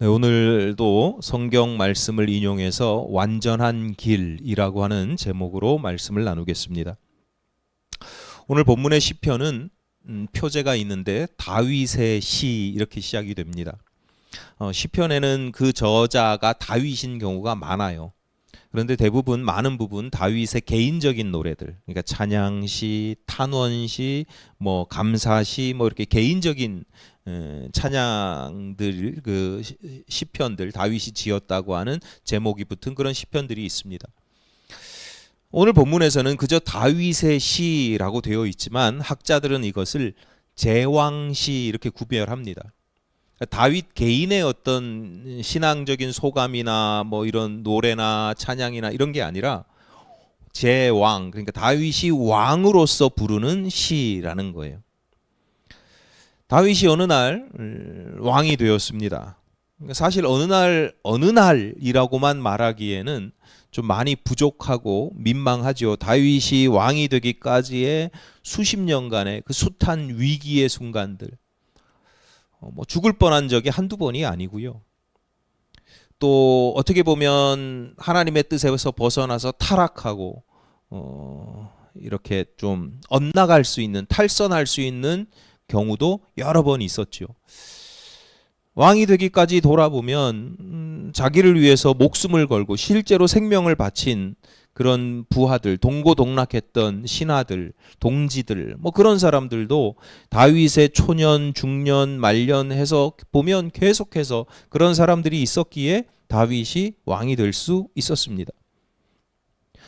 네, 오늘도 성경 말씀을 인용해서 완전한 길이라고 하는 제목으로 말씀을 나누겠습니다. 오늘 본문의 시편은 표제가 있는데 다윗의 시 이렇게 시작이 됩니다. 시편에는 그 저자가 다윗인 경우가 많아요. 그런데 대부분 많은 부분 다윗의 개인적인 노래들, 그러니까 찬양시, 탄원시, 뭐 감사시, 뭐 이렇게 개인적인 찬양들, 그 시편들, 다윗이 지었다고 하는 제목이 붙은 그런 시편들이 있습니다. 오늘 본문에서는 그저 다윗의 시라고 되어 있지만 학자들은 이것을 제왕시 이렇게 구별합니다. 다윗 개인의 어떤 신앙적인 소감이나 뭐 이런 노래나 찬양이나 이런 게 아니라 제왕, 그러니까 다윗이 왕으로서 부르는 시라는 거예요. 다윗이 어느 날 왕이 되었습니다. 사실 어느 날이라고만 말하기에는 좀 많이 부족하고 민망하죠. 다윗이 왕이 되기까지의 수십 년간의 그 숱한 위기의 순간들, 뭐 죽을 뻔한 적이 한두 번이 아니고요. 또 어떻게 보면 하나님의 뜻에서 벗어나서 타락하고 이렇게 좀 엇나갈 수 있는, 탈선할 수 있는 경우도 여러 번 있었죠. 왕이 되기까지 돌아보면 자기를 위해서 목숨을 걸고 실제로 생명을 바친 그런 부하들, 동고동락했던 신하들, 동지들, 뭐 그런 사람들도 다윗의 초년, 중년, 말년 해서 보면 계속해서 그런 사람들이 있었기에 다윗이 왕이 될 수 있었습니다.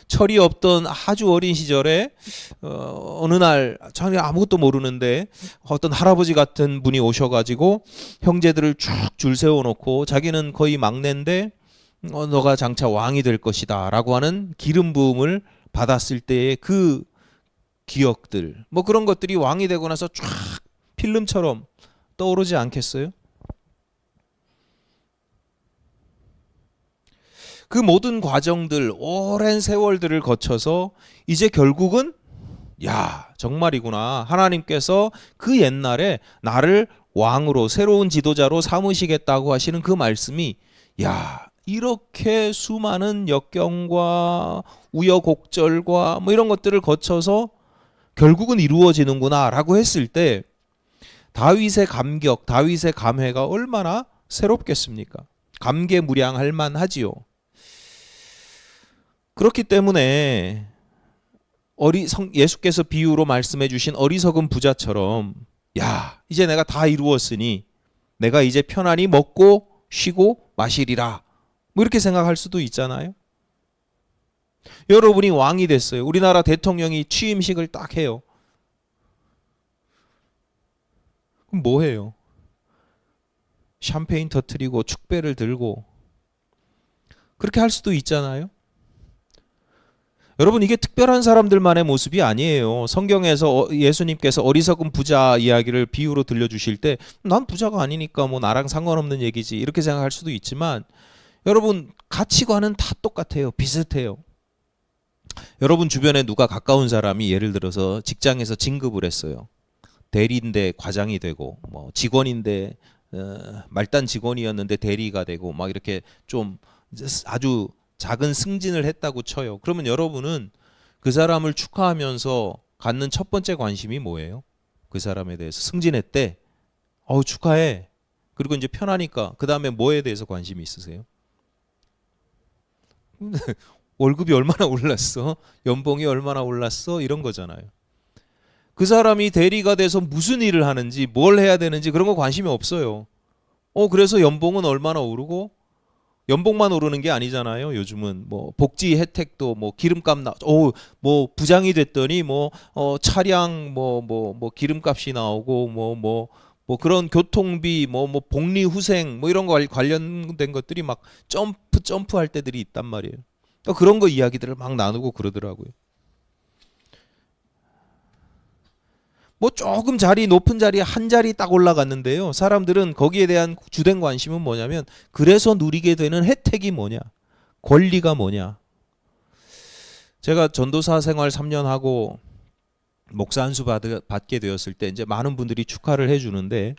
철이 없던 아주 어린 시절에 어느 날 자기 아무것도 모르는데 어떤 할아버지 같은 분이 오셔가지고 형제들을 쭉 줄 세워놓고 자기는 거의 막내인데 너가 장차 왕이 될 것이다 라고 하는 기름 부음을 받았을 때의 그 기억들, 뭐 그런 것들이 왕이 되고 나서 쫙 필름처럼 떠오르지 않겠어요? 그 모든 과정들, 오랜 세월들을 거쳐서 이제 결국은 야, 정말이구나. 하나님께서 그 옛날에 나를 왕으로, 새로운 지도자로 삼으시겠다고 하시는 그 말씀이, 야, 이렇게 수많은 역경과 우여곡절과 뭐 이런 것들을 거쳐서 결국은 이루어지는구나 라고 했을 때 다윗의 감격, 다윗의 감회가 얼마나 새롭겠습니까? 감개무량할 만하지요. 그렇기 때문에 예수께서 비유로 말씀해 주신 어리석은 부자처럼, 야, 이제 내가 다 이루었으니 내가 이제 편안히 먹고 쉬고 마시리라, 뭐 이렇게 생각할 수도 있잖아요. 여러분이 왕이 됐어요. 우리나라 대통령이 취임식을 딱 해요. 그럼 뭐 해요? 샴페인 터뜨리고 축배를 들고 그렇게 할 수도 있잖아요. 여러분, 이게 특별한 사람들만의 모습이 아니에요. 성경에서 예수님께서 어리석은 부자 이야기를 비유로 들려주실 때 난 부자가 아니니까 뭐 나랑 상관없는 얘기지 이렇게 생각할 수도 있지만 여러분, 가치관은 다 똑같아요. 비슷해요. 여러분 주변에 누가 가까운 사람이 예를 들어서 직장에서 진급을 했어요. 대리인데 과장이 되고, 뭐 직원인데 말단 직원이었는데 대리가 되고, 막 이렇게 좀 아주 작은 승진을 했다고 쳐요. 그러면 여러분은 그 사람을 축하하면서 갖는 첫 번째 관심이 뭐예요? 그 사람에 대해서 승진했대. 축하해. 그리고 이제 편하니까 그 다음에 뭐에 대해서 관심이 있으세요? 월급이 얼마나 올랐어? 연봉이 얼마나 올랐어? 이런 거잖아요. 그 사람이 대리가 돼서 무슨 일을 하는지, 뭘 해야 되는지 그런 거 관심이 없어요. 그래서 연봉은 얼마나 오르고, 연봉만 오르는 게 아니잖아요. 요즘은 뭐 복지 혜택도 뭐 기름값 뭐 부장이 됐더니 뭐 차량 뭐 기름값이 나오고 뭐 그런 교통비 뭐 복리후생 뭐 이런 거 관련된 것들이 막 점프할 때들이 있단 말이에요. 그러니까 그런 거 이야기들을 막 나누고 그러더라고요. 뭐 조금 높은 자리에 한 자리 딱 올라갔는데요. 사람들은 거기에 대한 주된 관심은 뭐냐면, 그래서 누리게 되는 혜택이 뭐냐, 권리가 뭐냐, 제가 전도사 생활 3년 하고 목사 안수 받게 되었을 때 이제 많은 분들이 축하를 해주는데,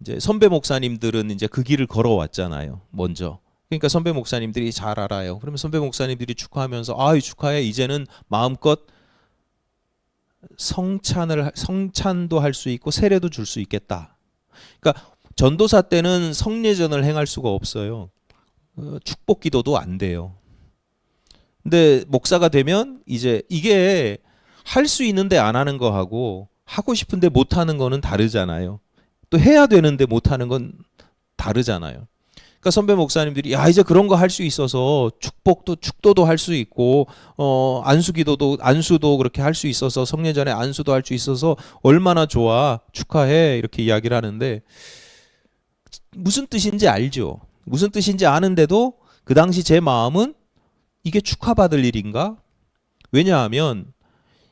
이제 선배 목사님들은 이제 그 길을 걸어왔잖아요. 먼저. 그러니까 선배 목사님들이 잘 알아요. 그러면 선배 목사님들이 축하하면서 아유 축하해, 이제는 마음껏 성찬도 할 수 있고 세례도 줄 수 있겠다. 그러니까 전도사 때는 성례전을 행할 수가 없어요. 축복 기도도 안 돼요. 근데 목사가 되면 이제 이게 할 수 있는데 안 하는 거하고 하고 싶은데 못 하는 거는 다르잖아요. 또 해야 되는데 못 하는 건 다르잖아요. 그러니까 선배 목사님들이 야 이제 그런 거 할 수 있어서 축도도 할 수 있고 안수도 그렇게 할 수 있어서 성례전에 안수도 할 수 있어서 얼마나 좋아, 축하해, 이렇게 이야기를 하는데 무슨 뜻인지 알죠. 무슨 뜻인지 아는데도 그 당시 제 마음은 이게 축하받을 일인가? 왜냐하면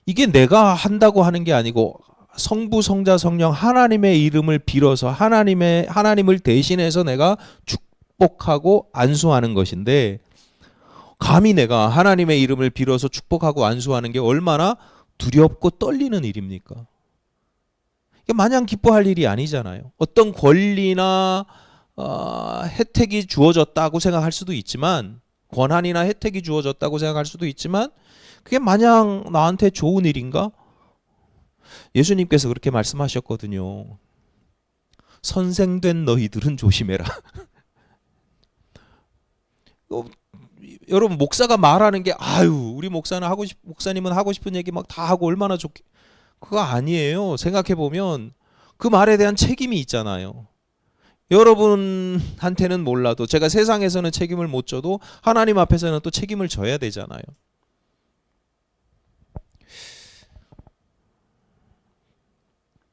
이게 내가 한다고 하는 게 아니고 성부, 성자, 성령 하나님의 이름을 빌어서 하나님을 대신해서 내가 축복하고 안수하는 것인데, 감히 내가 하나님의 이름을 빌어서 축복하고 안수하는 게 얼마나 두렵고 떨리는 일입니까? 이게 마냥 기뻐할 일이 아니잖아요. 어떤 권리나 혜택이 주어졌다고 생각할 수도 있지만, 권한이나 혜택이 주어졌다고 생각할 수도 있지만 그게 마냥 나한테 좋은 일인가? 예수님께서 그렇게 말씀하셨거든요. 선생된 너희들은 조심해라. 여러분 목사가 말하는 게 아유 우리 목사님은 하고 싶은 얘기 막 다 하고 얼마나 좋게, 그거 아니에요. 생각해 보면 그 말에 대한 책임이 있잖아요. 여러분한테는 몰라도 제가 세상에서는 책임을 못 져도 하나님 앞에서는 또 책임을 져야 되잖아요.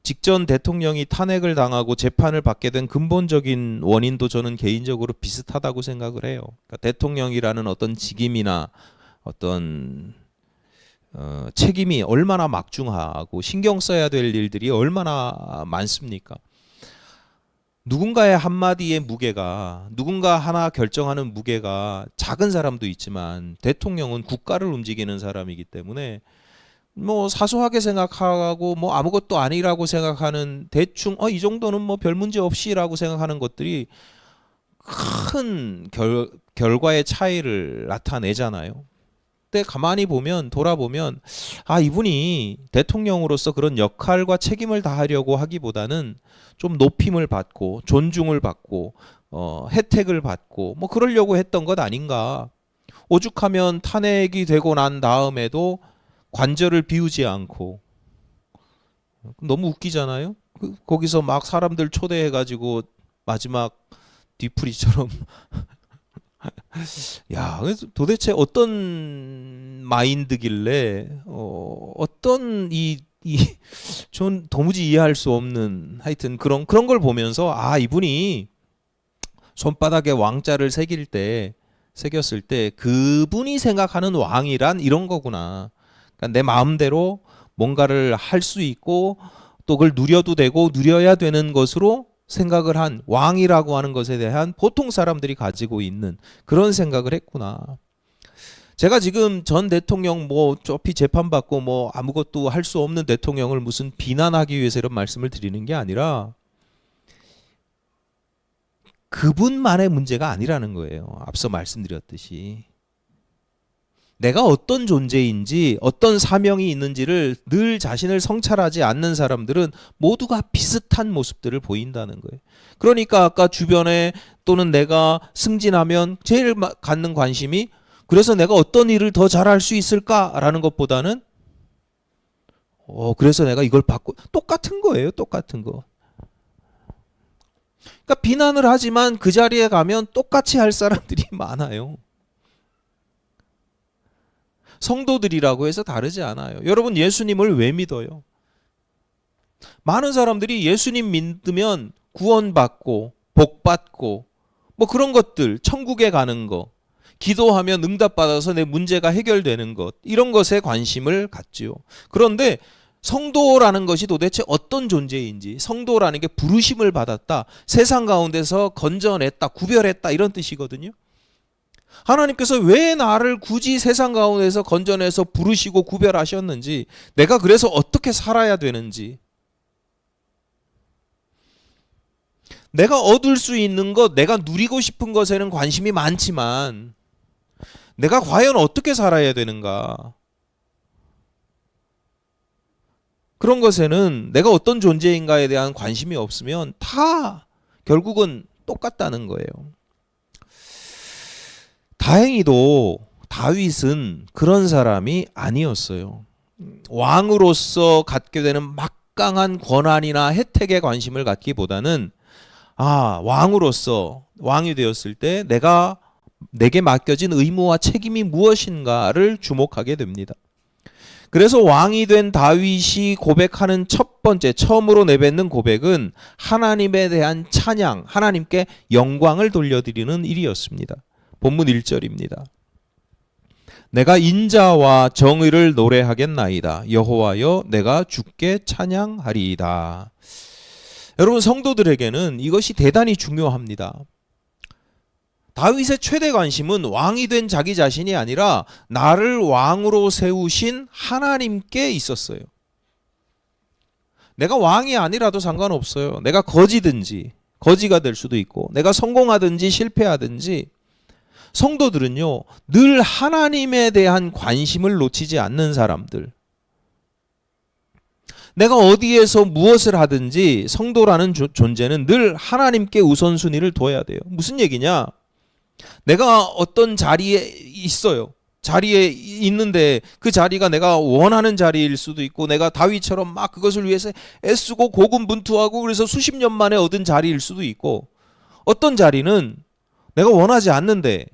직전 대통령이 탄핵을 당하고 재판을 받게 된 근본적인 원인도 저는 개인적으로 비슷하다고 생각을 해요. 그러니까 대통령이라는 어떤 직임이나 어떤 책임이 얼마나 막중하고 신경 써야 될 일들이 얼마나 많습니까? 누군가의 한마디의 무게가, 누군가 하나 결정하는 무게가 작은 사람도 있지만 대통령은 국가를 움직이는 사람이기 때문에 뭐 사소하게 생각하고 뭐 아무것도 아니라고 생각하는, 대충 이 정도는 뭐 별 문제 없이라고 생각하는 것들이 큰 결과의 차이를 나타내잖아요. 근데 가만히 보면, 돌아보면 이분이 대통령으로서 그런 역할과 책임을 다하려고 하기보다는 좀 높임을 받고 존중을 받고 혜택을 받고 뭐 그러려고 했던 것 아닌가. 오죽하면 탄핵이 되고 난 다음에도 관절을 비우지 않고, 너무 웃기잖아요. 거기서 막 사람들 초대해가지고 마지막 뒤풀이처럼 야, 도대체 어떤 마인드길래 어떤 전 도무지 이해할 수 없는, 하여튼 그런 걸 보면서 이분이 손바닥에 왕자를 새겼을 때 그분이 생각하는 왕이란 이런 거구나. 그러니까 내 마음대로 뭔가를 할 수 있고 또 그걸 누려도 되고 누려야 되는 것으로 생각을 한 왕이라고 하는 것에 대한 보통 사람들이 가지고 있는 그런 생각을 했구나. 제가 지금 전 대통령 뭐 어차피 재판받고 뭐 아무것도 할 수 없는 대통령을 무슨 비난하기 위해서 이런 말씀을 드리는 게 아니라 그분만의 문제가 아니라는 거예요. 앞서 말씀드렸듯이 내가 어떤 존재인지 어떤 사명이 있는지를 늘 자신을 성찰하지 않는 사람들은 모두가 비슷한 모습들을 보인다는 거예요. 그러니까 아까 주변에 또는 내가 승진하면 제일 갖는 관심이, 그래서 내가 어떤 일을 더 잘할 수 있을까라는 것보다는 그래서 내가 이걸 받고, 똑같은 거예요. 똑같은 거. 그러니까 비난을 하지만 그 자리에 가면 똑같이 할 사람들이 많아요. 성도들이라고 해서 다르지 않아요. 여러분 예수님을 왜 믿어요? 많은 사람들이 예수님 믿으면 구원받고 복받고 뭐 그런 것들, 천국에 가는 거, 기도하면 응답받아서 내 문제가 해결되는 것, 이런 것에 관심을 갖지요. 그런데 성도라는 것이 도대체 어떤 존재인지, 성도라는 게 부르심을 받았다, 세상 가운데서 건져냈다, 구별했다, 이런 뜻이거든요. 하나님께서 왜 나를 굳이 세상 가운데서 건져내서 부르시고 구별하셨는지, 내가 그래서 어떻게 살아야 되는지, 내가 얻을 수 있는 것, 내가 누리고 싶은 것에는 관심이 많지만 내가 과연 어떻게 살아야 되는가, 그런 것에는 내가 어떤 존재인가에 대한 관심이 없으면 다 결국은 똑같다는 거예요. 다행히도 다윗은 그런 사람이 아니었어요. 왕으로서 갖게 되는 막강한 권한이나 혜택에 관심을 갖기보다는 왕으로서, 왕이 되었을 때 내게 맡겨진 의무와 책임이 무엇인가를 주목하게 됩니다. 그래서 왕이 된 다윗이 고백하는 첫 번째, 처음으로 내뱉는 고백은 하나님에 대한 찬양, 하나님께 영광을 돌려드리는 일이었습니다. 본문 1절입니다. 내가 인자와 정의를 노래하겠나이다. 여호와여, 내가 주께 찬양하리이다. 여러분, 성도들에게는 이것이 대단히 중요합니다. 다윗의 최대 관심은 왕이 된 자기 자신이 아니라 나를 왕으로 세우신 하나님께 있었어요. 내가 왕이 아니라도 상관없어요. 내가 거지가 될 수도 있고, 내가 성공하든지 실패하든지, 성도들은요, 늘 하나님에 대한 관심을 놓치지 않는 사람들. 내가 어디에서 무엇을 하든지 성도라는 존재는 늘 하나님께 우선순위를 둬야 돼요. 무슨 얘기냐? 내가 어떤 자리에 있어요. 자리에 있는데 그 자리가 내가 원하는 자리일 수도 있고, 내가 다윗처럼 막 그것을 위해서 애쓰고 고군분투하고 그래서 수십 년 만에 얻은 자리일 수도 있고, 어떤 자리는 내가 원하지 않는데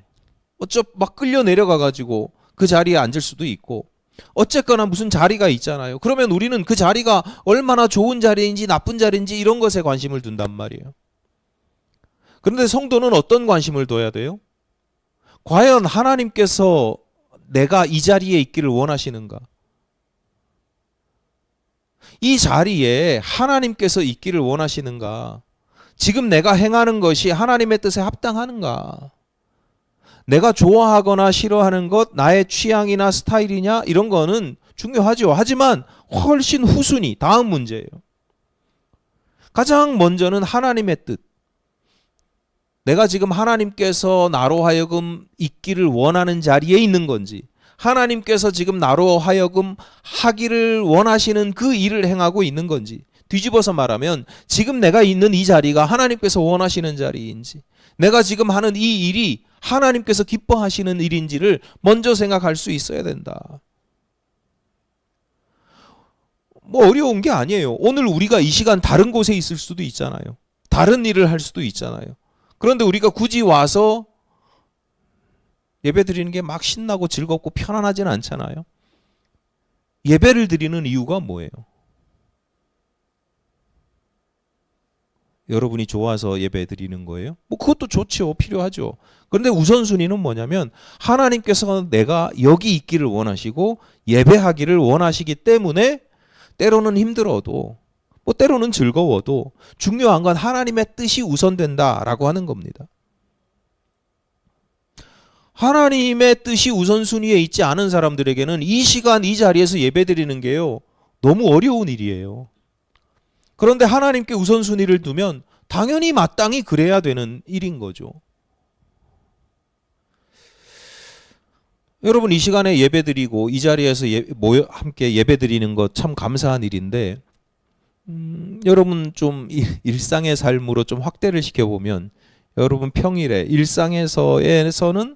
막 끌려 내려가가지고 그 자리에 앉을 수도 있고, 어쨌거나 무슨 자리가 있잖아요. 그러면 우리는 그 자리가 얼마나 좋은 자리인지 나쁜 자리인지 이런 것에 관심을 둔단 말이에요. 그런데 성도는 어떤 관심을 둬야 돼요? 과연 하나님께서 내가 이 자리에 있기를 원하시는가? 이 자리에 하나님께서 있기를 원하시는가? 지금 내가 행하는 것이 하나님의 뜻에 합당하는가? 내가 좋아하거나 싫어하는 것, 나의 취향이나 스타일이냐, 이런 거는 중요하죠. 하지만 훨씬 후순위, 다음 문제예요. 가장 먼저는 하나님의 뜻. 내가 지금 하나님께서 나로 하여금 있기를 원하는 자리에 있는 건지, 하나님께서 지금 나로 하여금 하기를 원하시는 그 일을 행하고 있는 건지, 뒤집어서 말하면 지금 내가 있는 이 자리가 하나님께서 원하시는 자리인지, 내가 지금 하는 이 일이 하나님께서 기뻐하시는 일인지를 먼저 생각할 수 있어야 된다. 뭐 어려운 게 아니에요. 오늘 우리가 이 시간 다른 곳에 있을 수도 있잖아요. 다른 일을 할 수도 있잖아요. 그런데 우리가 굳이 와서 예배 드리는 게 막 신나고 즐겁고 편안하진 않잖아요. 예배를 드리는 이유가 뭐예요? 여러분이 좋아서 예배 드리는 거예요? 뭐 그것도 좋죠. 필요하죠. 그런데 우선순위는 뭐냐면 하나님께서 내가 여기 있기를 원하시고 예배하기를 원하시기 때문에 때로는 힘들어도, 뭐 때로는 즐거워도 중요한 건 하나님의 뜻이 우선된다라고 하는 겁니다. 하나님의 뜻이 우선순위에 있지 않은 사람들에게는 이 시간 이 자리에서 예배드리는 게요, 너무 어려운 일이에요. 그런데 하나님께 우선순위를 두면 당연히 마땅히 그래야 되는 일인 거죠. 여러분, 이 시간에 예배드리고 이 자리에서 모여 함께 예배드리는 것 참 감사한 일인데, 여러분 좀 일상의 삶으로 좀 확대를 시켜보면 여러분 평일에 일상에서는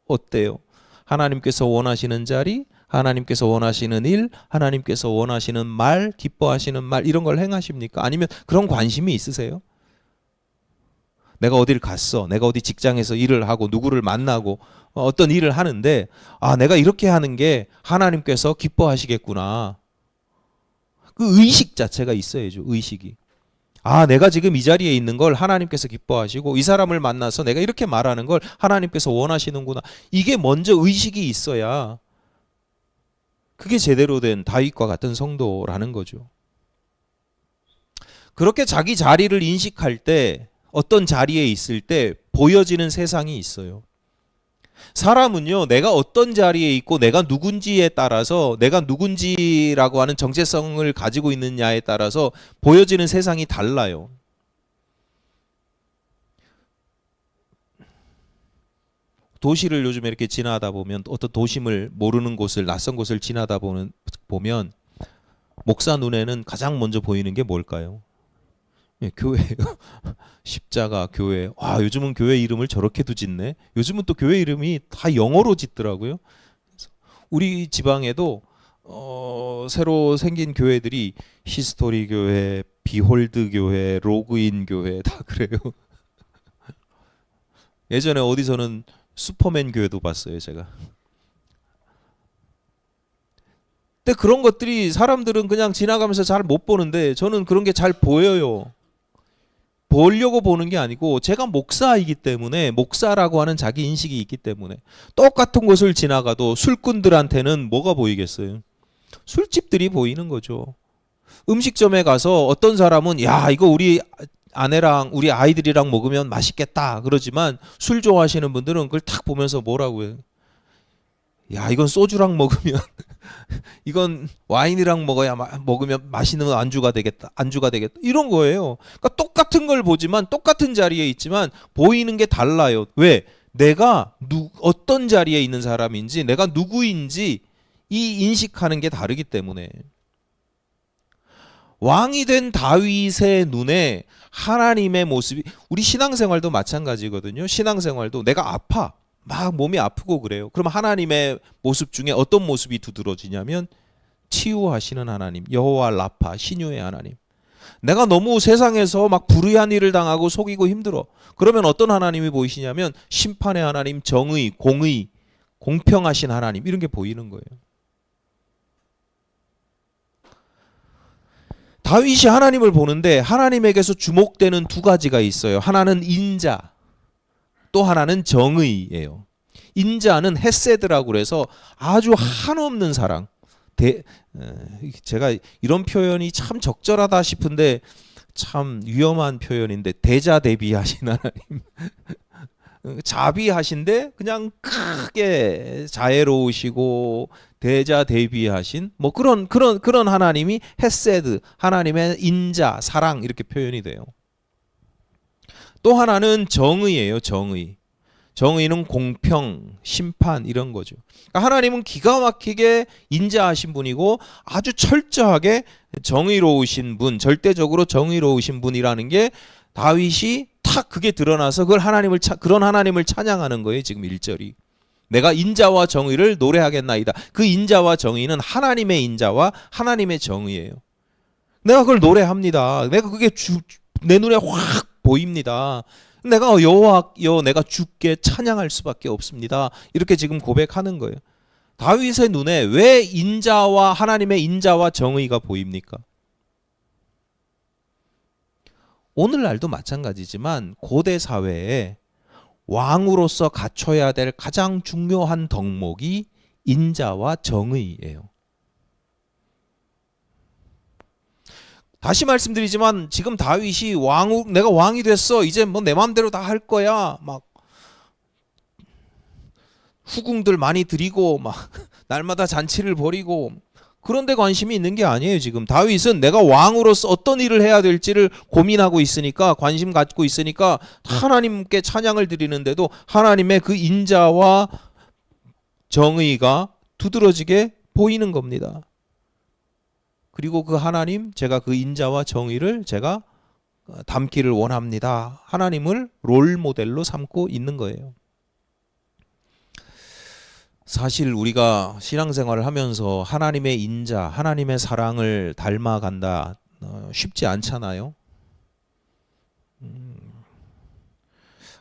어때요? 하나님께서 원하시는 자리, 하나님께서 원하시는 일, 하나님께서 원하시는 말, 기뻐하시는 말, 이런 걸 행하십니까? 아니면 그런 관심이 있으세요? 내가 어디를 갔어, 내가 어디 직장에서 일을 하고 누구를 만나고 어떤 일을 하는데, 내가 이렇게 하는 게 하나님께서 기뻐하시겠구나. 그 의식 자체가 있어야죠. 의식이. 내가 지금 이 자리에 있는 걸 하나님께서 기뻐하시고, 이 사람을 만나서 내가 이렇게 말하는 걸 하나님께서 원하시는구나. 이게 먼저 의식이 있어야 그게 제대로 된 다윗과 같은 성도라는 거죠. 그렇게 자기 자리를 인식할 때, 어떤 자리에 있을 때 보여지는 세상이 있어요. 사람은요, 내가 어떤 자리에 있고 내가 누군지에 따라서 내가 누군지라고 하는 정체성을 가지고 있느냐에 따라서 보여지는 세상이 달라요. 도시를 요즘에 이렇게 지나다 보면 어떤 도심을 모르는 곳을 낯선 곳을 지나다 보면 목사 눈에는 가장 먼저 보이는 게 뭘까요? 예, 교회예요. 십자가 교회. 와, 요즘은 교회 이름을 저렇게도 짓네. 요즘은 또 교회 이름이 다 영어로 짓더라고요. 우리 지방에도 새로 생긴 교회들이 히스토리 교회, 비홀드 교회, 로그인 교회 다 그래요. 예전에 어디서는 슈퍼맨 교회도 봤어요, 제가. 근데 그런 것들이 사람들은 그냥 지나가면서 잘 못 보는데 저는 그런 게 잘 보여요. 보려고 보는 게 아니고 제가 목사이기 때문에 목사라고 하는 자기 인식이 있기 때문에 똑같은 곳을 지나가도 술꾼들한테는 뭐가 보이겠어요? 술집들이 보이는 거죠. 음식점에 가서 어떤 사람은 야 이거 우리 아내랑 우리 아이들이랑 먹으면 맛있겠다 그러지만 술 좋아하시는 분들은 그걸 탁 보면서 뭐라고 해요? 야 이건 소주랑 먹으면 이건 와인이랑 먹으면 맛있는 안주가 되겠다 이런 거예요. 그러니까 똑같은 걸 보지만 똑같은 자리에 있지만 보이는 게 달라요. 왜? 내가 어떤 자리에 있는 사람인지 내가 누구인지 이 인식하는 게 다르기 때문에. 왕이 된 다윗의 눈에 하나님의 모습이, 우리 신앙생활도 마찬가지거든요. 신앙생활도 내가 아파 막 몸이 아프고 그래요. 그럼 하나님의 모습 중에 어떤 모습이 두드러지냐면 치유하시는 하나님, 여호와 라파, 신유의 하나님. 내가 너무 세상에서 막 불의한 일을 당하고 속이고 힘들어. 그러면 어떤 하나님이 보이시냐면 심판의 하나님, 정의, 공의, 공평하신 하나님, 이런 게 보이는 거예요. 다윗이 하나님을 보는데 하나님에게서 주목되는 두 가지가 있어요. 하나는 인자, 또 하나는 정의예요. 인자는 헤세드라고 그래서 아주 한없는 사랑. 제가 이런 표현이 참 적절하다 싶은데 참 위험한 표현인데 대자대비하신 하나님. 자비하신데 그냥 크게 자애로우시고 대자대비하신 뭐 그런 하나님이 헤세드, 하나님의 인자, 사랑 이렇게 표현이 돼요. 또 하나는 정의예요. 정의. 정의는 공평, 심판 이런 거죠. 그러니까 하나님은 기가 막히게 인자하신 분이고 아주 철저하게 정의로우신 분, 절대적으로 정의로우신 분이라는 게 다윗이 탁 그게 드러나서 그런 하나님을 찬양하는 거예요. 지금 1절이. 내가 인자와 정의를 노래하겠나이다. 그 인자와 정의는 하나님의 인자와 하나님의 정의예요. 내가 그걸 노래합니다. 내가 그게 내 눈에 확 보입니다. 내가 여호와여 내가 주께 찬양할 수밖에 없습니다. 이렇게 지금 고백하는 거예요. 다윗의 눈에 왜 인자와 하나님의 인자와 정의가 보입니까? 오늘날도 마찬가지지만 고대 사회에 왕으로서 갖춰야 될 가장 중요한 덕목이 인자와 정의예요. 다시 말씀드리지만 지금 다윗이 내가 왕이 됐어. 이제 뭐 내 마음대로 다 할 거야. 막 후궁들 많이 들이고 막 날마다 잔치를 벌이고 그런 데 관심이 있는 게 아니에요. 지금 다윗은 내가 왕으로서 어떤 일을 해야 될지를 고민하고 있으니까 관심 갖고 있으니까 하나님께 찬양을 드리는데도 하나님의 그 인자와 정의가 두드러지게 보이는 겁니다. 그리고 그 하나님, 제가 그 인자와 정의를 제가 담기를 원합니다. 하나님을 롤 모델로 삼고 있는 거예요. 사실 우리가 신앙생활을 하면서 하나님의 인자, 하나님의 사랑을 닮아간다 쉽지 않잖아요.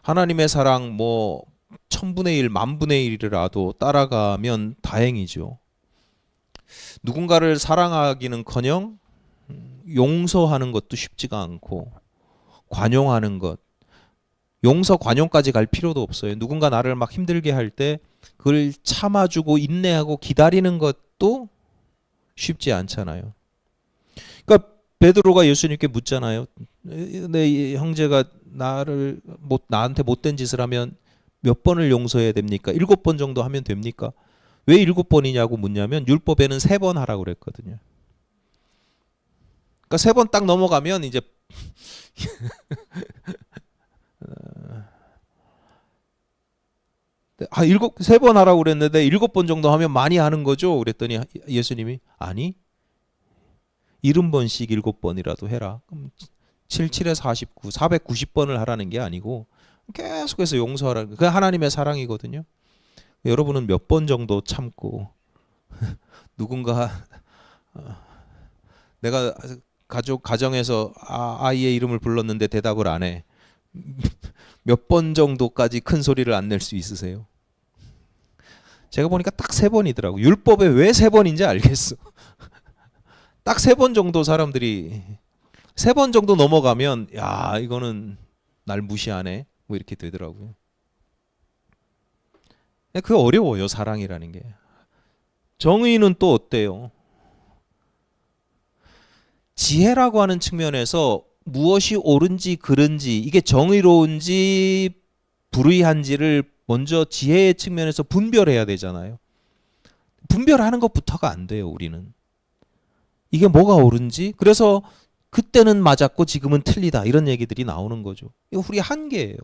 하나님의 사랑 뭐 1000분의 1, 10,000분의 1이라도 따라가면 다행이죠. 누군가를 사랑하기는커녕 용서하는 것도 쉽지가 않고 관용하는 것, 용서 관용까지 갈 필요도 없어요. 누군가 나를 막 힘들게 할 때 그걸 참아주고 인내하고 기다리는 것도 쉽지 않잖아요. 그러니까 베드로가 예수님께 묻잖아요. 내 형제가 나한테 못된 짓을 하면 몇 번을 용서해야 됩니까? 7번 정도 하면 됩니까? 왜 7번이냐고 묻냐면 율법에는 3번 하라고 그랬거든요. 그러니까 3번 딱 넘어가면 이제 세 번 하라고 그랬는데 7번 정도 하면 많이 하는 거죠? 그랬더니 예수님이 아니 70번씩 7번이라도 해라. 그럼 7, 7에 49, 490번을 하라는 게 아니고 계속해서 용서하라는 그 하나님의 사랑이거든요. 여러분은 몇 번 정도 참고 누군가 내가 가정에서 아이의 이름을 불렀는데 대답을 안 해. 몇 번 정도까지 큰 소리를 안 낼 수 있으세요? 제가 보니까 딱 3번이더라고. 율법에 왜 3번인지 알겠어. 딱 3번 정도 사람들이 3번 정도 넘어가면 야 이거는 날 무시하네 뭐 이렇게 되더라고요. 그 어려워요 사랑이라는 게. 정의는 또 어때요? 지혜라고 하는 측면에서 무엇이 옳은지 그른지 이게 정의로운지 불의한지를 먼저 지혜의 측면에서 분별해야 되잖아요. 분별하는 것부터가 안 돼요 우리는. 이게 뭐가 옳은지 그래서 그때는 맞았고 지금은 틀리다 이런 얘기들이 나오는 거죠. 이거 우리 한계예요.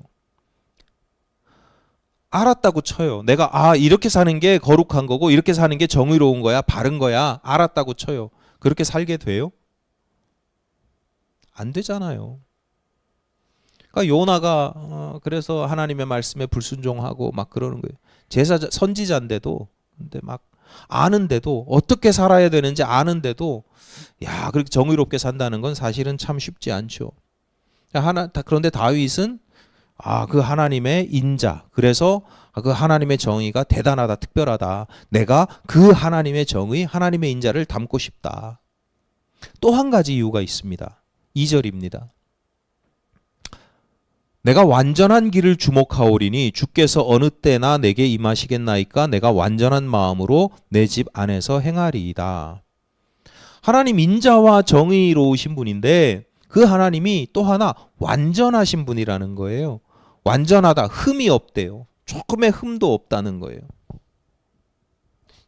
알았다고 쳐요. 내가 이렇게 사는 게 거룩한 거고 이렇게 사는 게 정의로운 거야 바른 거야 알았다고 쳐요. 그렇게 살게 돼요? 안 되잖아요. 그러니까 요나가 그래서 하나님의 말씀에 불순종하고 막 그러는 거예요. 선지자인데도 근데 막 아는데도 어떻게 살아야 되는지 아는데도 야 그렇게 정의롭게 산다는 건 사실은 참 쉽지 않죠. 그런데 다윗은 그 하나님의 인자 그래서 그 하나님의 정의가 대단하다 특별하다 내가 그 하나님의 정의 하나님의 인자를 담고 싶다. 또 한 가지 이유가 있습니다. 2절입니다. 내가 완전한 길을 주목하오리니 주께서 어느 때나 내게 임하시겠나이까 내가 완전한 마음으로 내 집 안에서 행하리이다. 하나님 인자와 정의로우신 분인데 그 하나님이 또 하나 완전하신 분이라는 거예요. 완전하다. 흠이 없대요. 조금의 흠도 없다는 거예요.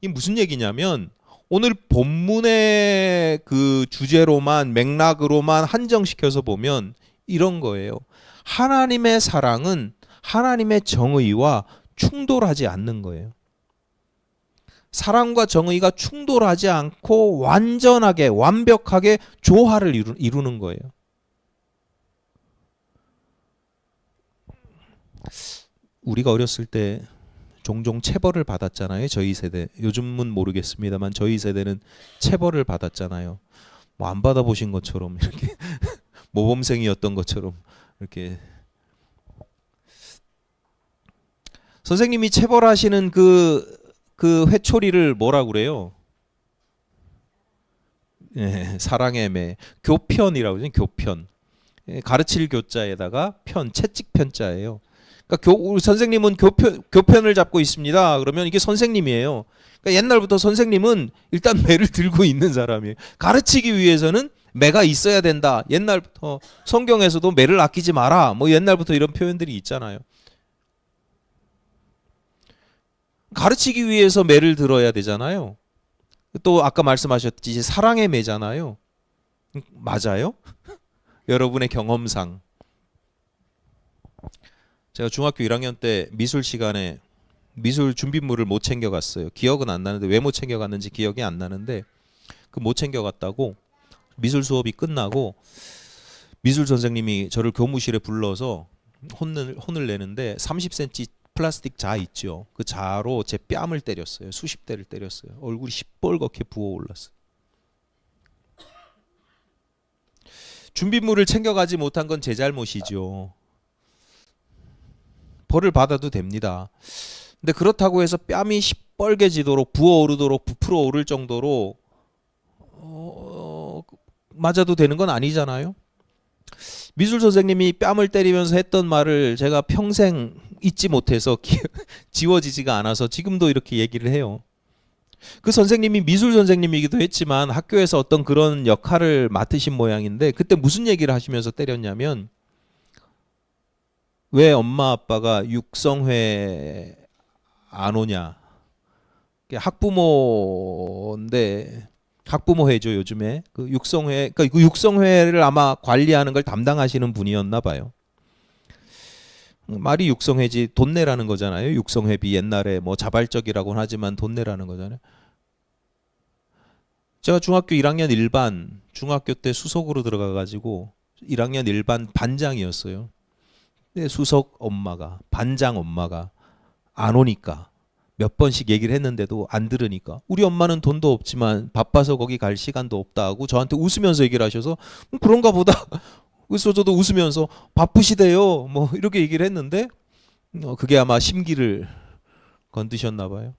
이게 무슨 얘기냐면 오늘 본문의 그 주제로만 맥락으로만 한정시켜서 보면 이런 거예요. 하나님의 사랑은 하나님의 정의와 충돌하지 않는 거예요. 사랑과 정의가 충돌하지 않고 완전하게 완벽하게 조화를 이루는 거예요. 우리가 어렸을 때 종종 체벌을 받았잖아요. 저희 세대. 요즘은 모르겠습니다만 저희 세대는 체벌을 받았잖아요. 뭐 안 받아보신 것처럼 이렇게 모범생이었던 것처럼 이렇게 선생님이 체벌하시는 그 회초리를 뭐라고 그래요? 예, 사랑의 매 교편이라고 하죠. 교편. 가르칠 교자에다가 편 채찍 편자예요. 그러니까 우리 선생님은 교편을 잡고 있습니다. 그러면 이게 선생님이에요. 그러니까 옛날부터 선생님은 일단 매를 들고 있는 사람이에요. 가르치기 위해서는 매가 있어야 된다. 옛날부터 성경에서도 매를 아끼지 마라. 뭐 옛날부터 이런 표현들이 있잖아요. 가르치기 위해서 매를 들어야 되잖아요. 또 아까 말씀하셨듯이 사랑의 매잖아요. 맞아요? 여러분의 경험상. 제가 중학교 1학년 때 미술 시간에 미술 준비물을 못 챙겨갔어요. 기억은 안 나는데 왜 못 챙겨갔는지 기억이 안 나는데 그 못 챙겨갔다고 미술 수업이 끝나고 미술 선생님이 저를 교무실에 불러서 혼을 내는데 30cm 플라스틱 자 있죠. 그 자로 제 뺨을 때렸어요. 수십 대를 때렸어요. 얼굴이 시뻘겋게 부어올랐어요. 준비물을 챙겨가지 못한 건 제 잘못이죠. 벌을 받아도 됩니다. 근데 그렇다고 해서 뺨이 시뻘개지도록 부어오르도록 부풀어 오를 정도로 맞아도 되는 건 아니잖아요. 미술 선생님이 뺨을 때리면서 했던 말을 제가 평생 잊지 못해서 지워지지가 않아서 지금도 이렇게 얘기를 해요. 그 선생님이 미술 선생님이기도 했지만 학교에서 어떤 그런 역할을 맡으신 모양인데 그때 무슨 얘기를 하시면서 때렸냐면 왜 엄마 아빠가 육성회 안 오냐? 학부모인데 학부모회죠 요즘에. 그 육성회, 그러니까 그 육성회를 아마 관리하는 걸 담당하시는 분이었나 봐요. 말이 육성회지 돈 내라는 거잖아요. 육성회비 옛날에 뭐 자발적이라고는 하지만 돈 내라는 거잖아요. 제가 중학교 1학년 일반 중학교 때 수석으로 들어가 가지고 1학년 일반 반장이었어요. 근데 수석 엄마가 반장 엄마가 안 오니까 몇 번씩 얘기를 했는데도 안 들으니까 우리 엄마는 돈도 없지만 바빠서 거기 갈 시간도 없다 하고 저한테 웃으면서 얘기를 하셔서 그런가 보다. 그래서 저도 웃으면서 바쁘시대요 뭐 이렇게 얘기를 했는데 그게 아마 심기를 건드셨나 봐요.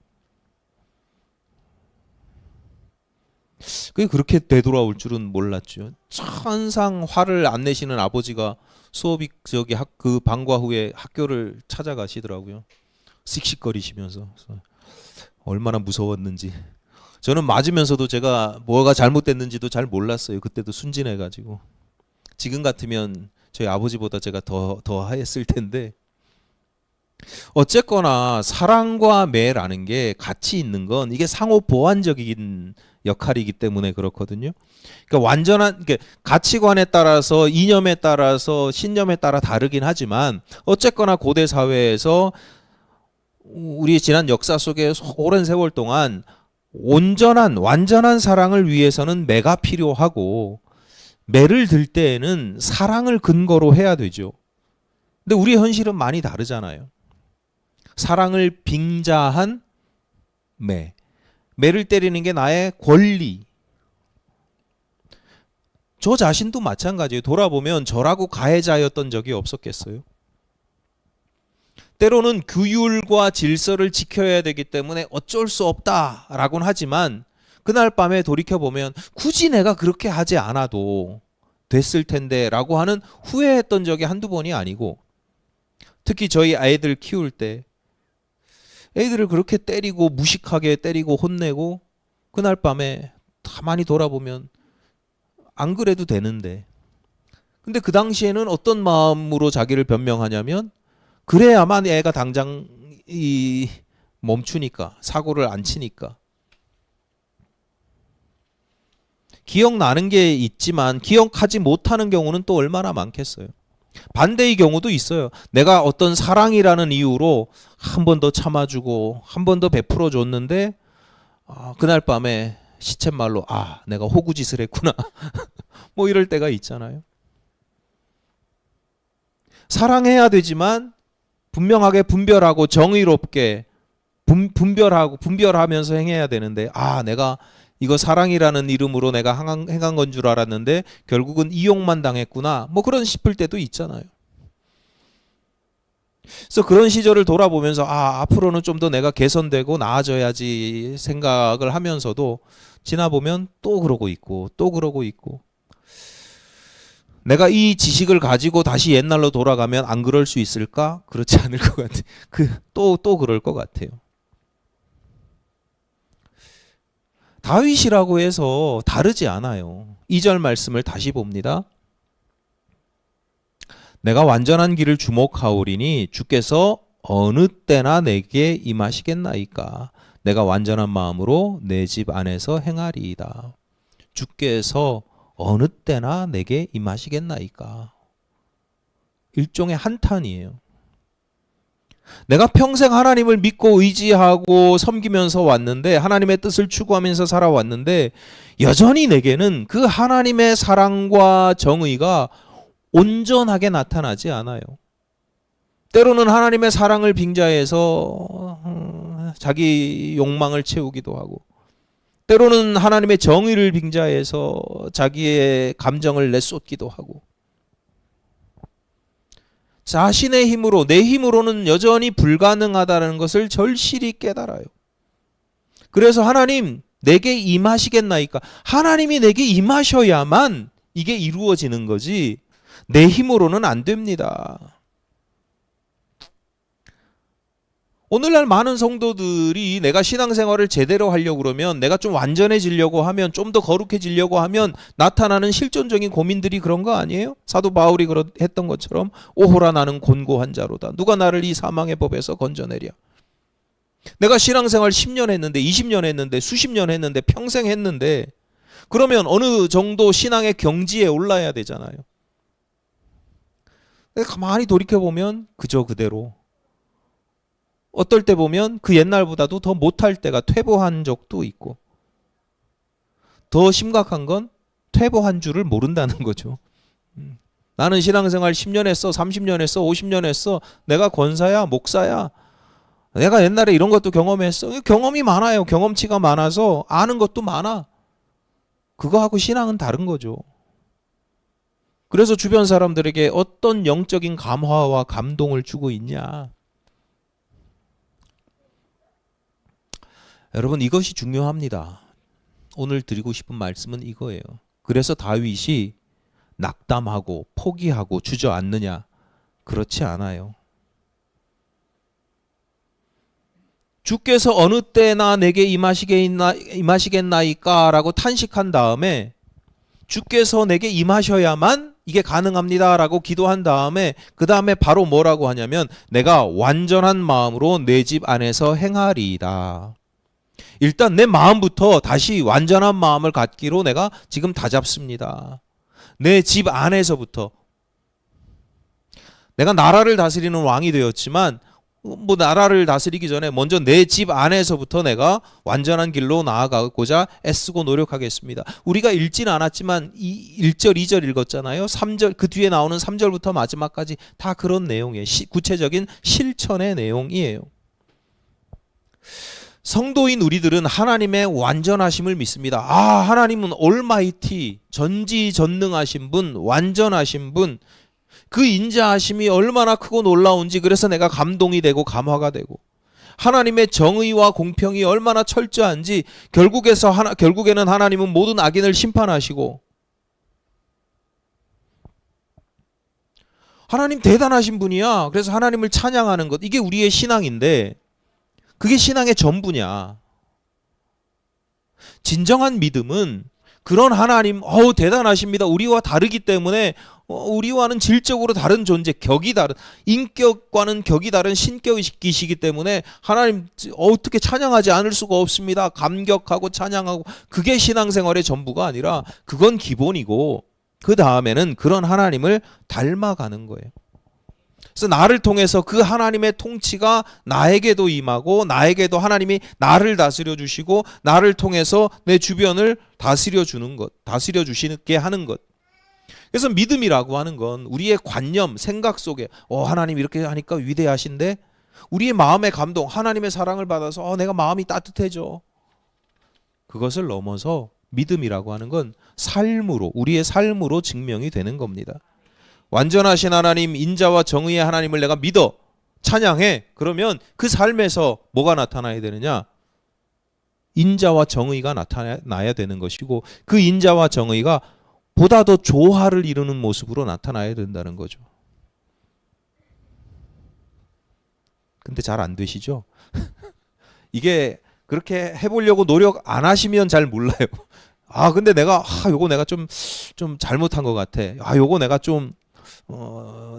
그게 그렇게 되돌아올 줄은 몰랐죠. 항상 화를 안 내시는 아버지가 수업이 저기 그 방과 후에 학교를 찾아가시더라고요. 씩씩거리시면서. 그래서 얼마나 무서웠는지. 저는 맞으면서도 제가 뭐가 잘못됐는지도 잘 몰랐어요. 그때도 순진해가지고. 지금 같으면 저희 아버지보다 제가 더 했을 텐데. 어쨌거나 사랑과 매라는 게 같이 있는 건 이게 상호 보완적인 역할이기 때문에 그렇거든요. 그러니까 완전한 가치관에 따라서 이념에 따라서 신념에 따라 다르긴 하지만 어쨌거나 고대 사회에서 우리 지난 역사 속에 오랜 세월 동안 온전한 완전한 사랑을 위해서는 매가 필요하고 매를 들 때에는 사랑을 근거로 해야 되죠. 근데 우리 현실은 많이 다르잖아요. 사랑을 빙자한 매. 매를 때리는 게 나의 권리. 저 자신도 마찬가지예요. 돌아보면 저라고 가해자였던 적이 없었겠어요. 때로는 규율과 질서를 지켜야 되기 때문에 어쩔 수 없다라고는 하지만 그날 밤에 돌이켜보면 굳이 내가 그렇게 하지 않아도 됐을 텐데 라고 하는 후회했던 적이 한두 번이 아니고 특히 저희 아이들 키울 때 애들을 그렇게 때리고 무식하게 때리고 혼내고 그날 밤에 가만히 돌아보면 안 그래도 되는데 근데 그 당시에는 어떤 마음으로 자기를 변명하냐면 그래야만 애가 당장 멈추니까 사고를 안 치니까 기억나는 게 있지만 기억하지 못하는 경우는 또 얼마나 많겠어요. 반대의 경우도 있어요. 내가 어떤 사랑이라는 이유로 한 번 더 참아주고 한 번 더 베풀어 줬는데 그날 밤에 시쳇말로 내가 호구짓을 했구나 뭐 이럴 때가 있잖아요. 사랑해야 되지만 분명하게 분별하고 정의롭게 분별하면서 행해야 되는데 내가 이거 사랑이라는 이름으로 내가 행한 건 줄 알았는데 결국은 이용만 당했구나 뭐 그런 싶을 때도 있잖아요. 그래서 그런 시절을 돌아보면서 앞으로는 좀 더 내가 개선되고 나아져야지 생각을 하면서도 지나보면 또 그러고 있고 또 그러고 있고 내가 이 지식을 가지고 다시 옛날로 돌아가면 안 그럴 수 있을까? 그렇지 않을 것 같아. 또 그럴 것 같아요. 다윗이라고 해서 다르지 않아요. 2절 말씀을 다시 봅니다. 내가 완전한 길을 주목하오리니 주께서 어느 때나 내게 임하시겠나이까. 내가 완전한 마음으로 내 집 안에서 행하리이다. 주께서 어느 때나 내게 임하시겠나이까. 일종의 한탄이에요. 내가 평생 하나님을 믿고 의지하고 섬기면서 왔는데 하나님의 뜻을 추구하면서 살아왔는데 여전히 내게는 그 하나님의 사랑과 정의가 온전하게 나타나지 않아요. 때로는 하나님의 사랑을 빙자해서 자기 욕망을 채우기도 하고 때로는 하나님의 정의를 빙자해서 자기의 감정을 내쏟기도 하고 자신의 힘으로 내 힘으로는 여전히 불가능하다는 것을 절실히 깨달아요. 그래서 하나님 내게 임하시겠나이까. 하나님이 내게 임하셔야만 이게 이루어지는 거지 내 힘으로는 안 됩니다. 오늘날 많은 성도들이 내가 신앙생활을 제대로 하려고 그러면, 내가 좀 완전해지려고 하면, 좀 더 거룩해지려고 하면 나타나는 실존적인 고민들이 그런 거 아니에요? 사도 바울이 했던 것처럼 오호라 나는 곤고한 자로다. 누가 나를 이 사망의 법에서 건져내랴. 내가 신앙생활 10년 했는데, 20년 했는데, 수십 년 했는데, 평생 했는데, 그러면 어느 정도 신앙의 경지에 올라야 되잖아요. 가만히 돌이켜보면 그저 그대로, 어떨 때 보면 그 옛날보다도 더 못할 때가 퇴보한 적도 있고, 더 심각한 건 퇴보한 줄을 모른다는 거죠. 나는 신앙생활 10년 했어, 30년 했어, 50년 했어, 내가 권사야, 목사야, 내가 옛날에 이런 것도 경험했어. 경험이 많아요. 경험치가 많아서 아는 것도 많아. 그거하고 신앙은 다른 거죠. 그래서 주변 사람들에게 어떤 영적인 감화와 감동을 주고 있냐. 여러분, 이것이 중요합니다. 오늘 드리고 싶은 말씀은 이거예요. 그래서 다윗이 낙담하고 포기하고 주저앉느냐? 그렇지 않아요. 주께서 어느 때나 내게 임하시겠나이까 라고 탄식한 다음에, 주께서 내게 임하셔야만 이게 가능합니다 라고 기도한 다음에, 그 다음에 바로 뭐라고 하냐면, 내가 완전한 마음으로 내 집 안에서 행하리이다. 일단 내 마음부터 다시 완전한 마음을 갖기로 내가 지금 다잡습니다. 내 집 안에서부터. 내가 나라를 다스리는 왕이 되었지만, 나라를 다스리기 전에 먼저 내 집 안에서부터 내가 완전한 길로 나아가고자 애쓰고 노력하겠습니다. 우리가 읽지는 않았지만 1절 2절 읽었잖아요. 3절, 그 뒤에 나오는 3절부터 마지막까지 다 그런 내용이에요. 구체적인 실천의 내용이에요. 성도인 우리들은 하나님의 완전하심을 믿습니다. 하나님은 올마이티, 전지전능하신 분, 완전하신 분, 그 인자하심이 얼마나 크고 놀라운지, 그래서 내가 감동이 되고 감화가 되고, 하나님의 정의와 공평이 얼마나 철저한지, 결국에는 하나님은 모든 악인을 심판하시고, 하나님 대단하신 분이야. 그래서 하나님을 찬양하는 것, 이게 우리의 신앙인데, 그게 신앙의 전부냐? 진정한 믿음은 그런 하나님, 대단하십니다. 우리와 다르기 때문에, 우리와는 질적으로 다른 존재, 격이 다른, 인격과는 격이 다른 신격이시기 때문에 하나님 어떻게 찬양하지 않을 수가 없습니다. 감격하고 찬양하고, 그게 신앙생활의 전부가 아니라 그건 기본이고, 그 다음에는 그런 하나님을 닮아가는 거예요. 그래서 나를 통해서 그 하나님의 통치가 나에게도 임하고, 나에게도 하나님이 나를 다스려 주시고, 나를 통해서 내 주변을 다스려 주는 것, 다스려 주시게 하는 것. 그래서 믿음이라고 하는 건 우리의 관념, 생각 속에 하나님 이렇게 하니까 위대하신데, 우리의 마음의 감동, 하나님의 사랑을 받아서 내가 마음이 따뜻해져. 그것을 넘어서 믿음이라고 하는 건 삶으로, 우리의 삶으로 증명이 되는 겁니다. 완전하신 하나님, 인자와 정의의 하나님을 내가 믿어, 찬양해. 그러면 그 삶에서 뭐가 나타나야 되느냐? 인자와 정의가 나타나야 되는 것이고, 그 인자와 정의가 보다 더 조화를 이루는 모습으로 나타나야 된다는 거죠. 근데 잘 안 되시죠? 이게 그렇게 해보려고 노력 안 하시면 잘 몰라요. 근데 요거 내가 좀 잘못한 것 같아. 요거 내가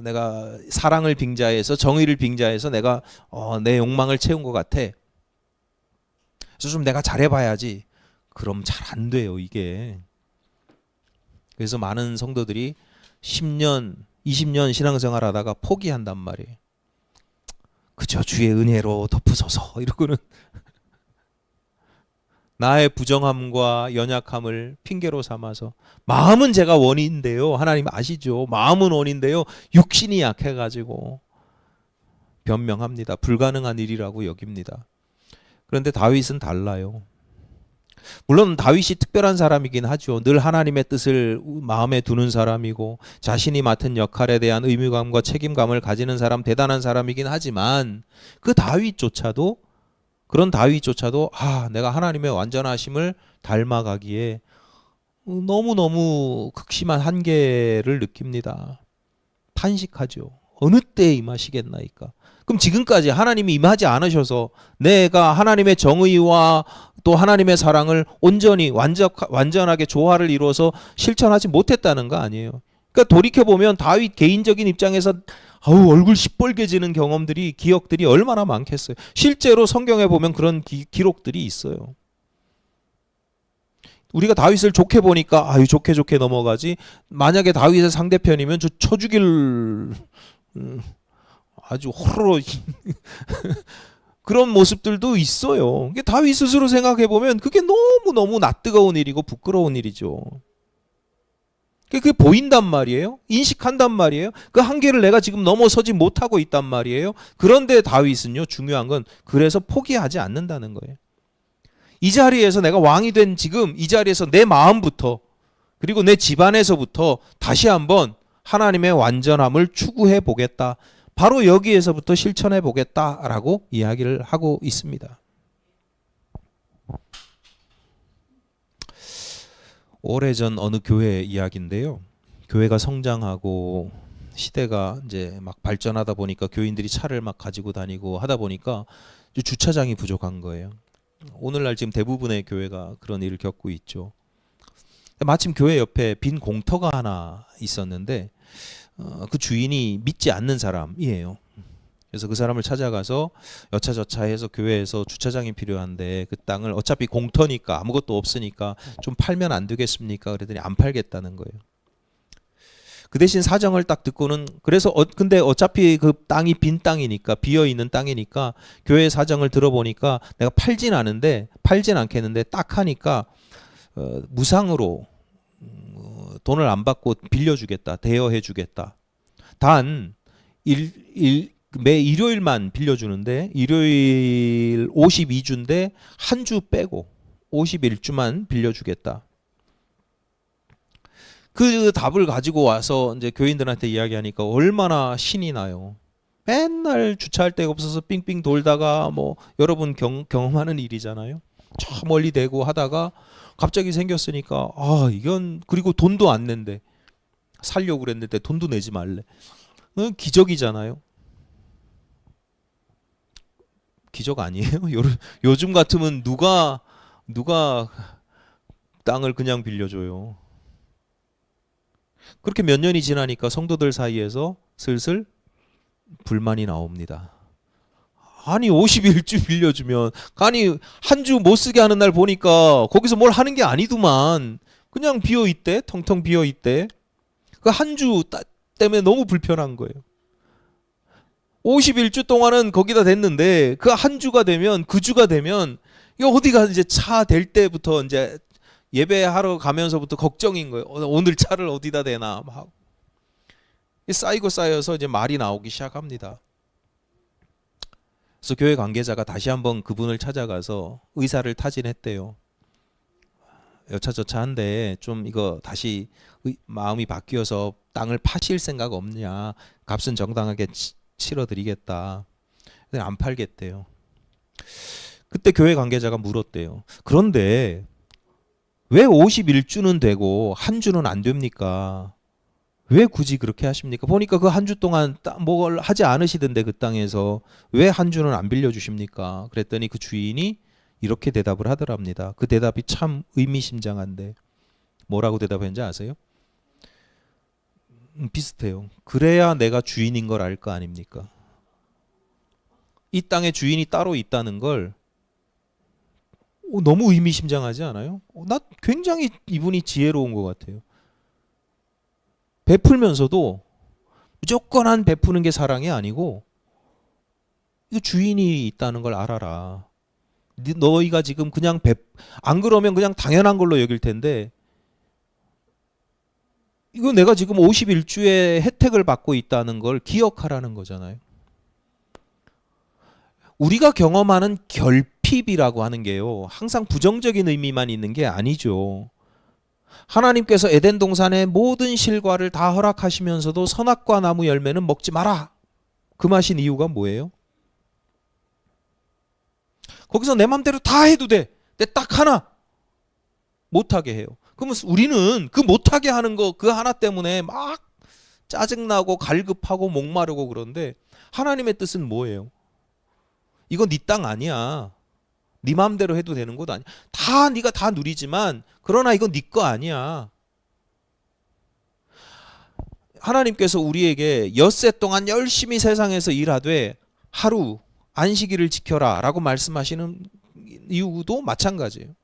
내가 사랑을 빙자해서, 정의를 빙자해서 내가 내 욕망을 채운 것 같아. 그래서 좀 내가 잘해봐야지. 그럼 잘 안 돼요, 이게. 그래서 많은 성도들이 10년, 20년 신앙생활 하다가 포기한단 말이에요. 그저 주의 은혜로 덮으소서 이러고는 나의 부정함과 연약함을 핑계로 삼아서, 마음은 제가 원인데요, 하나님 아시죠? 마음은 원인데요, 육신이 약해가지고 변명합니다. 불가능한 일이라고 여깁니다. 그런데 다윗은 달라요. 물론 다윗이 특별한 사람이긴 하죠. 늘 하나님의 뜻을 마음에 두는 사람이고, 자신이 맡은 역할에 대한 의무감과 책임감을 가지는 사람, 대단한 사람이긴 하지만, 그런 다윗조차도 내가 하나님의 완전하심을 닮아가기에 너무너무 극심한 한계를 느낍니다. 탄식하죠. 어느 때에 임하시겠나이까. 그럼 지금까지 하나님이 임하지 않으셔서 내가 하나님의 정의와 또 하나님의 사랑을 온전히 완전하게 조화를 이루어서 실천하지 못했다는 거 아니에요. 그러니까 돌이켜보면 다윗 개인적인 입장에서 얼굴 시뻘개지는 경험들이 기억들이 얼마나 많겠어요. 실제로 성경에 보면 그런 기록들이 있어요. 우리가 다윗을 좋게 보니까 좋게 넘어가지, 만약에 다윗의 상대편이면 쳐 죽일 아주 호로로 그런 모습들도 있어요. 다윗 스스로 생각해 보면 그게 너무 낯뜨거운 일이고 부끄러운 일이죠. 그게 보인단 말이에요. 인식한단 말이에요. 그 한계를 내가 지금 넘어서지 못하고 있단 말이에요. 그런데 다윗은요, 중요한 건 그래서 포기하지 않는다는 거예요. 이 자리에서 내가 왕이 된 지금 이 자리에서 내 마음부터 그리고 내 집안에서부터 다시 한번 하나님의 완전함을 추구해 보겠다. 바로 여기에서부터 실천해 보겠다라고 이야기를 하고 있습니다. 오래전 어느 교회 이야기인데요. 교회가 성장하고 시대가 이제 막 발전하다 보니까 교인들이 차를 막 가지고 다니고 하다 보니까 주차장이 부족한 거예요. 오늘날 지금 대부분의 교회가 그런 일을 겪고 있죠. 마침 교회 옆에 빈 공터가 하나 있었는데 그 주인이 믿지 않는 사람이에요. 그래서 그 사람을 찾아가서 여차저차해서 교회에서 주차장이 필요한데 그 땅을 어차피 공터니까 아무것도 없으니까 좀 팔면 안 되겠습니까? 그랬더니 안 팔겠다는 거예요. 그 대신 사정을 딱 듣고는 그래서 근데 어차피 그 땅이 빈 땅이니까 비어 있는 땅이니까 교회 사정을 들어보니까 내가 팔진 않겠는데 딱 하니까 무상으로 돈을 안 받고 빌려주겠다, 대여해주겠다. 단 매 일요일만 빌려주는데 일요일 52주인데 한 주 빼고 51주만 빌려주겠다. 그 답을 가지고 와서 이제 교인들한테 이야기하니까 얼마나 신이 나요. 맨날 주차할 데가 없어서 삥삥 돌다가 뭐 여러분 경험하는 일이잖아요. 저 멀리 대고 하다가 갑자기 생겼으니까 이건 그리고 돈도 안 낸대. 살려고 그랬는데 돈도 내지 말래. 기적이잖아요. 기적 아니에요? 요즘 같으면 누가 땅을 그냥 빌려줘요. 그렇게 몇 년이 지나니까 성도들 사이에서 슬슬 불만이 나옵니다. 아니 51주 빌려주면 한 주 못 쓰게 하는 날 보니까 거기서 뭘 하는 게 아니더만 그냥 비어있대. 텅텅 비어있대. 그 한 주 때문에 너무 불편한 거예요. 51주 동안은 거기다 댔는데 그 한 주가 되면 그 주가 되면 이거 어디가 이제 차 댈 때부터 이제 예배하러 가면서부터 걱정인 거예요. 오늘 차를 어디다 대나 막 쌓여서 이제 말이 나오기 시작합니다. 그래서 교회 관계자가 다시 한번 그분을 찾아가서 의사를 타진했대요. 여차저차한데 좀 이거 다시 마음이 바뀌어서 땅을 파실 생각 없냐? 값은 정당하게 치러드리겠다. 안 팔겠대요. 그때 교회 관계자가 물었대요. 그런데 왜 51주는 되고 한 주는 안 됩니까? 왜 굳이 그렇게 하십니까? 보니까 그 한 주 동안 뭘 하지 않으시던데 그 땅에서 왜 한 주는 안 빌려주십니까? 그랬더니 그 주인이 이렇게 대답을 하더랍니다. 그 대답이 참 의미심장한데 뭐라고 대답했는지 아세요? 비슷해요. 그래야 내가 주인인 걸 알 거 아닙니까? 이 땅에 주인이 따로 있다는 걸 너무 의미심장하지 않아요? 나 굉장히 이분이 지혜로운 것 같아요. 베풀면서도 무조건 베푸는 게 사랑이 아니고 이거 주인이 있다는 걸 알아라. 너희가 지금 그냥 안 그러면 그냥 당연한 걸로 여길 텐데 이거 내가 지금 51주의 혜택을 받고 있다는 걸 기억하라는 거잖아요. 우리가 경험하는 결핍이라고 하는 게요. 항상 부정적인 의미만 있는 게 아니죠. 하나님께서 에덴 동산의 모든 실과를 다 허락하시면서도 선악과 나무 열매는 먹지 마라. 금하신 이유가 뭐예요? 거기서 내 맘대로 다 해도 돼. 내 딱 하나 못하게 해요. 그러면 우리는 그 못하게 하는 거 그 하나 때문에 막 짜증나고 갈급하고 목마르고 그런데 하나님의 뜻은 뭐예요? 이거 네 땅 아니야. 네 마음대로 해도 되는 곳 아니야. 다 네가 다 누리지만 그러나 이건 네 거 아니야. 하나님께서 우리에게 엿새 동안 열심히 세상에서 일하되 하루 안식일을 지켜라 라고 말씀하시는 이유도 마찬가지예요.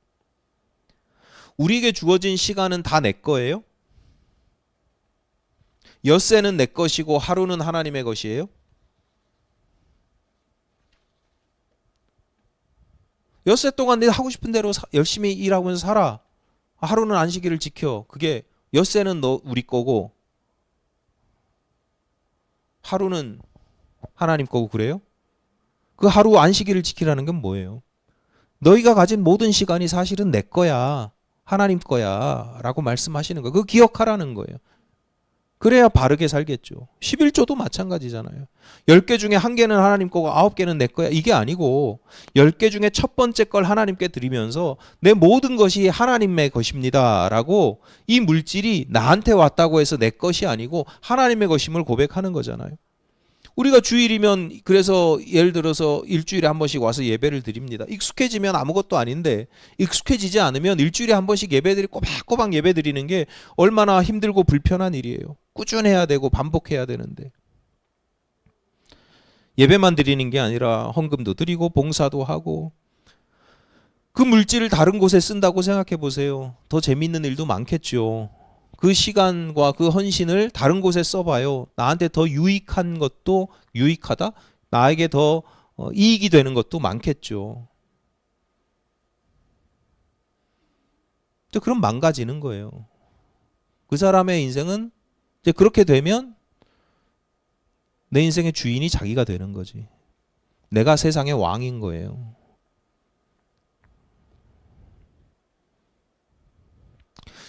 우리에게 주어진 시간은 다 내 거예요? 엿새는 내 것이고 하루는 하나님의 것이에요? 엿새 동안 내 하고 싶은 대로 열심히 일하면서 살아. 하루는 안식일을 지켜. 그게 엿새는 너 우리 거고 하루는 하나님 거고 그래요? 그 하루 안식일을 지키라는 건 뭐예요? 너희가 가진 모든 시간이 사실은 내 거야. 하나님 거야. 라고 말씀하시는 거예요. 그거 기억하라는 거예요. 그래야 바르게 살겠죠. 11조도 마찬가지잖아요. 10개 중에 1개는 하나님 거고 9개는 내 거야. 이게 아니고 10개 중에 첫 번째 걸 하나님께 드리면서 내 모든 것이 하나님의 것입니다. 라고 이 물질이 나한테 왔다고 해서 내 것이 아니고 하나님의 것임을 고백하는 거잖아요. 우리가 주일이면 그래서 예를 들어서 일주일에 한 번씩 와서 예배를 드립니다. 익숙해지면 아무것도 아닌데 익숙해지지 않으면 일주일에 한 번씩 예배드리 꼬박꼬박 예배 드리는 게 얼마나 힘들고 불편한 일이에요. 꾸준해야 되고 반복해야 되는데 예배만 드리는 게 아니라 헌금도 드리고 봉사도 하고 그 물질을 다른 곳에 쓴다고 생각해 보세요. 더 재밌는 일도 많겠죠. 그 시간과 그 헌신을 다른 곳에 써봐요. 나한테 더 유익한 것도 유익하다. 나에게 더 이익이 되는 것도 많겠죠. 그럼 망가지는 거예요. 그 사람의 인생은 이제 그렇게 되면 내 인생의 주인이 자기가 되는 거지. 내가 세상의 왕인 거예요.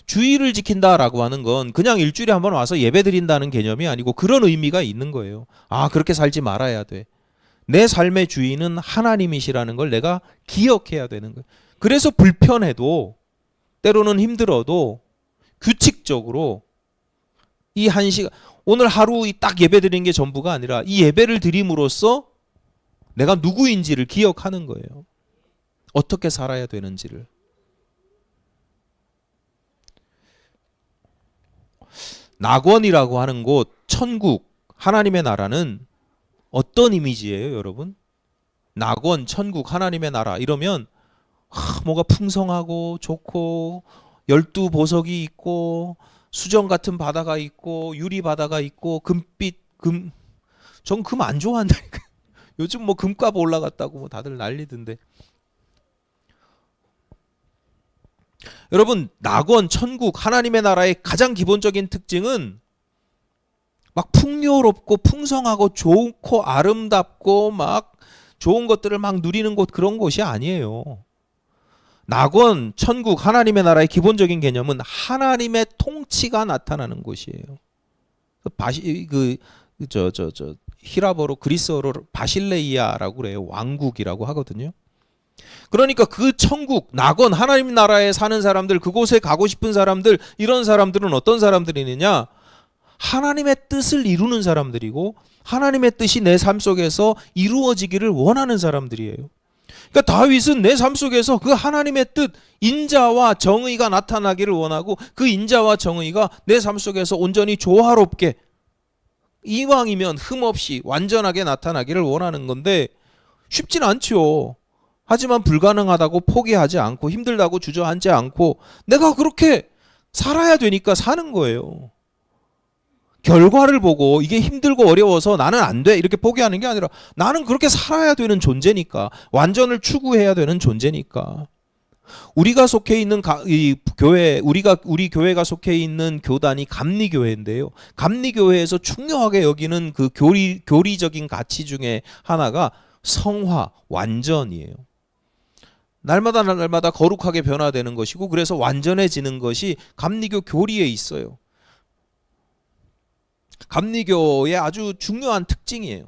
주의를 지킨다라고 하는 건 그냥 일주일에 한 번 와서 예배 드린다는 개념이 아니고 그런 의미가 있는 거예요. 아, 그렇게 살지 말아야 돼. 내 삶의 주인은 하나님이시라는 걸 내가 기억해야 되는 거예요. 그래서 불편해도 때로는 힘들어도 규칙적으로 이 한 시간 오늘 하루 딱 예배 드리는 게 전부가 아니라 이 예배를 드림으로써 내가 누구인지를 기억하는 거예요. 어떻게 살아야 되는지를. 낙원이라고 하는 곳, 천국, 하나님의 나라는 어떤 이미지예요, 여러분? 낙원, 천국, 하나님의 나라 이러면 뭐가 풍성하고 좋고 12보석이 있고 수정 같은 바다가 있고 유리 바다가 있고 금빛 전 금 안 좋아한다니까. 요즘 뭐 금값 올라갔다고 뭐 다들 난리던데. 여러분, 낙원, 천국, 하나님의 나라의 가장 기본적인 특징은 막 풍요롭고 풍성하고 좋고 아름답고 막 좋은 것들을 막 누리는 곳 그런 곳이 아니에요. 낙원, 천국, 하나님의 나라의 기본적인 개념은 하나님의 통치가 나타나는 곳이에요. 히라버로 그리스어로 바실레이아라고 그래요. 왕국이라고 하거든요. 그러니까 그 천국, 낙원, 하나님 나라에 사는 사람들, 그곳에 가고 싶은 사람들, 이런 사람들은 어떤 사람들이느냐? 하나님의 뜻을 이루는 사람들이고 하나님의 뜻이 내 삶 속에서 이루어지기를 원하는 사람들이에요. 그러니까 다윗은 내 삶 속에서 그 하나님의 뜻, 인자와 정의가 나타나기를 원하고 그 인자와 정의가 내 삶 속에서 온전히 조화롭게 이왕이면 흠없이 완전하게 나타나기를 원하는 건데 쉽진 않죠. 하지만 불가능하다고 포기하지 않고 힘들다고 주저앉지 않고 내가 그렇게 살아야 되니까 사는 거예요. 결과를 보고 이게 힘들고 어려워서 나는 안 돼 이렇게 포기하는 게 아니라 나는 그렇게 살아야 되는 존재니까, 완전을 추구해야 되는 존재니까. 우리가 속해 있는 이 교회, 우리 교회가 속해 있는 교단이 감리교회인데요. 감리교회에서 중요하게 여기는 그 교리적인 가치 중에 하나가 성화, 완전이에요. 날마다 거룩하게 변화되는 것이고 그래서 완전해지는 것이 감리교 교리에 있어요. 감리교의 아주 중요한 특징이에요.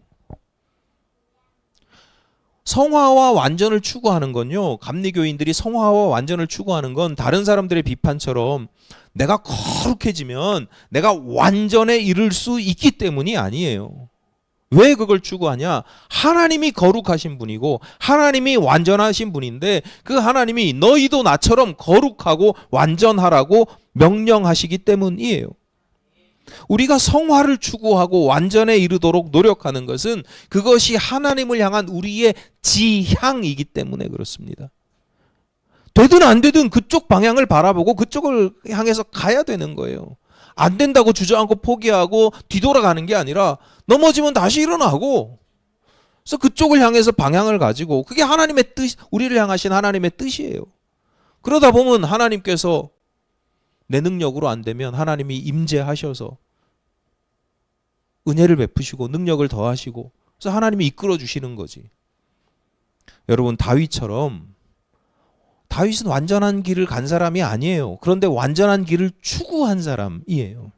성화와 완전을 추구하는 건요. 감리교인들이 성화와 완전을 추구하는 건 다른 사람들의 비판처럼 내가 거룩해지면 내가 완전에 이를 수 있기 때문이 아니에요. 왜 그걸 추구하냐? 하나님이 거룩하신 분이고 하나님이 완전하신 분인데 그 하나님이 너희도 나처럼 거룩하고 완전하라고 명령하시기 때문이에요. 우리가 성화를 추구하고 완전에 이르도록 노력하는 것은 그것이 하나님을 향한 우리의 지향이기 때문에 그렇습니다. 되든 안 되든 그쪽 방향을 바라보고 그쪽을 향해서 가야 되는 거예요. 안 된다고 주저앉고 포기하고 뒤돌아가는 게 아니라 넘어지면 다시 일어나고, 그래서 그쪽을 향해서 방향을 가지고, 그게 하나님의 뜻, 우리를 향하신 하나님의 뜻이에요. 그러다 보면 하나님께서 내 능력으로 안 되면 하나님이 임재하셔서 은혜를 베푸시고 능력을 더하시고, 그래서 하나님이 이끌어 주시는 거지. 여러분, 다윗은 완전한 길을 간 사람이 아니에요. 그런데 완전한 길을 추구한 사람이에요.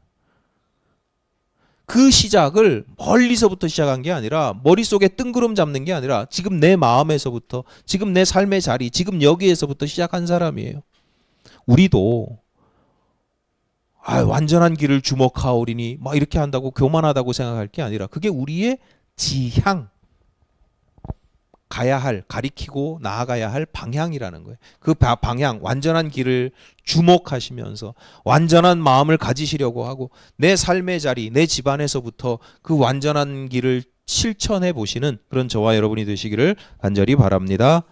그 시작을 멀리서부터 시작한 게 아니라, 머릿속에 뜬구름 잡는 게 아니라 지금 내 마음에서부터, 지금 내 삶의 자리, 지금 여기에서부터 시작한 사람이에요. 우리도 완전한 길을 주목하오리니 막 이렇게 한다고 교만하다고 생각할 게 아니라 그게 우리의 지향, 가야 할, 가리키고 나아가야 할 방향이라는 거예요. 그 방향, 완전한 길을 주목하시면서 완전한 마음을 가지시려고 하고 내 삶의 자리, 내 집안에서부터 그 완전한 길을 실천해 보시는 그런 저와 여러분이 되시기를 간절히 바랍니다.